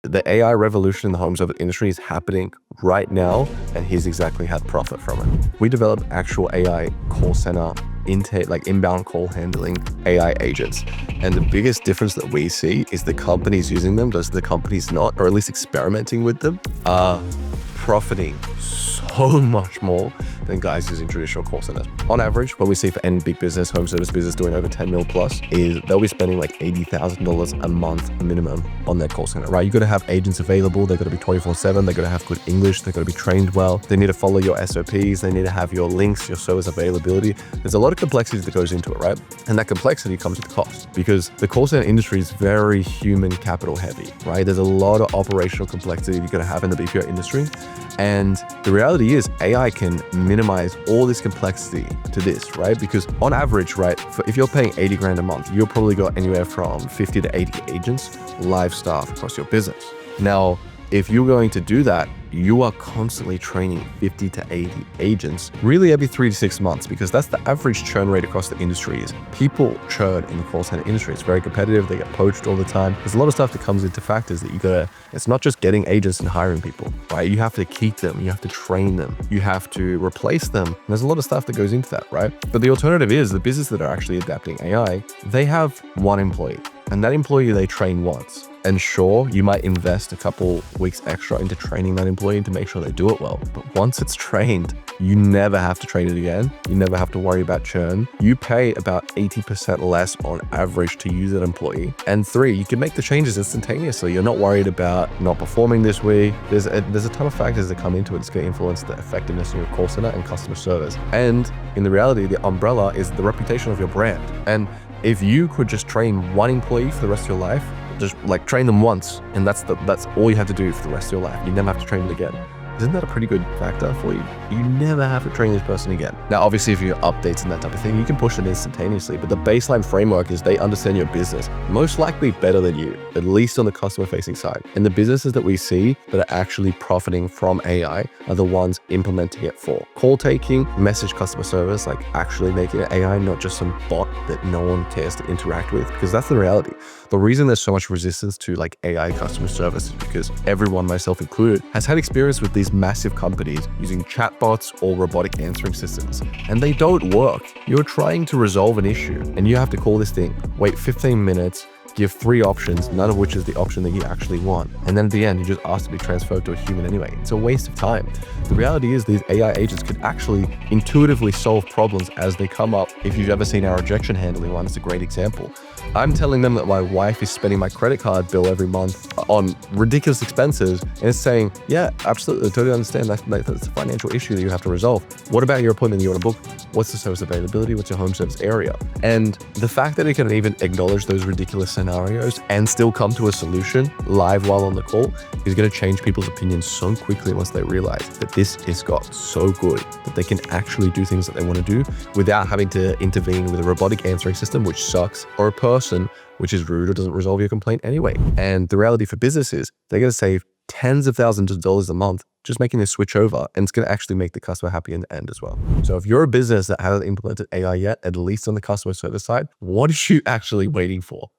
The AI revolution in the home service industry is happening right now, and here's exactly how to profit from it. We developed actual AI call center intake, like inbound call handling AI agents. And the biggest difference that we see is the companies using them versus the companies not, or at least experimenting with them, are profiting so much more than guys using traditional call centers. On average, what we see for any big business, home service business doing over 10 mil plus, is they'll be spending like $80,000 a month minimum on their call center, right? You got to have agents available. They got to be 24/7. They got to have good English. They got to be trained well. They need to follow your SOPs. They need to have your links, your service availability. There's a lot of complexity that goes into it, right? And that complexity comes with cost, because the call center industry is very human capital heavy, right? There's a lot of operational complexity you're going to have in the BPO industry. And the reality is AI can minimize all this complexity to this, right? Because on average, right, if you're paying 80 grand a month, you'll probably got anywhere from 50 to 80 agents, live staff across your business. Now, if you're going to do that, you are constantly training 50 to 80 agents really every 3 to 6 months, because that's the average churn rate across the industry. Is people churn in the call center industry. It's very competitive. They get poached all the time. There's a lot of stuff that comes into factors that you gotta, it's not just getting agents and hiring people, right? You have to keep them. You have to train them. You have to replace them. And there's a lot of stuff that goes into that, right? But the alternative is the business that are actually adapting AI, they have one employee, and that employee they train once. And sure, you might invest a couple weeks extra into training that employee to make sure they do it well. But once it's trained, you never have to train it again. You never have to worry about churn. You pay about 80% less on average to use that employee. And 3, you can make the changes instantaneously. You're not worried about not performing this week. There's a ton of factors that come into it. It's going to influence the effectiveness of your call center and customer service. And in the reality, the umbrella is the reputation of your brand. And if you could just train one employee for the rest of your life, just like train them once, and that's all you have to do for the rest of your life. You never have to train them again. Isn't that a pretty good factor for you? You never have to train this person again. Now, obviously, if you have updates and that type of thing, you can push it instantaneously, but the baseline framework is they understand your business most likely better than you, at least on the customer facing side. And the businesses that we see that are actually profiting from AI are the ones implementing it for call taking, message customer service, like actually making it AI, not just some bot that no one cares to interact with, because that's the reality. The reason there's so much resistance to like AI customer service is because everyone, myself included, has had experience with these massive companies using chatbots or robotic answering systems, and they don't work. You're trying to resolve an issue and you have to call this thing, wait 15 minutes, give 3 options, none of which is the option that you actually want. And then at the end, you just ask to be transferred to a human anyway. It's a waste of time. The reality is these AI agents could actually intuitively solve problems as they come up. If you've ever seen our rejection handling one, it's a great example. I'm telling them that my wife is spending my credit card bill every month on ridiculous expenses, and it's saying, yeah, absolutely, I totally understand that's a financial issue that you have to resolve. What about your appointment you want to book? What's the service availability? What's your home service area? And the fact that it can even acknowledge those ridiculous scenarios and still come to a solution live while on the call is going to change people's opinions so quickly once they realize that this has got so good that they can actually do things that they want to do without having to intervene with a robotic answering system, which sucks, or a person, which is rude or doesn't resolve your complaint anyway. And the reality for businesses, they're going to save tens of thousands of dollars a month just making this switch over, and it's going to actually make the customer happy in the end as well. So if you're a business that hasn't implemented AI yet, at least on the customer service side, what are you actually waiting for?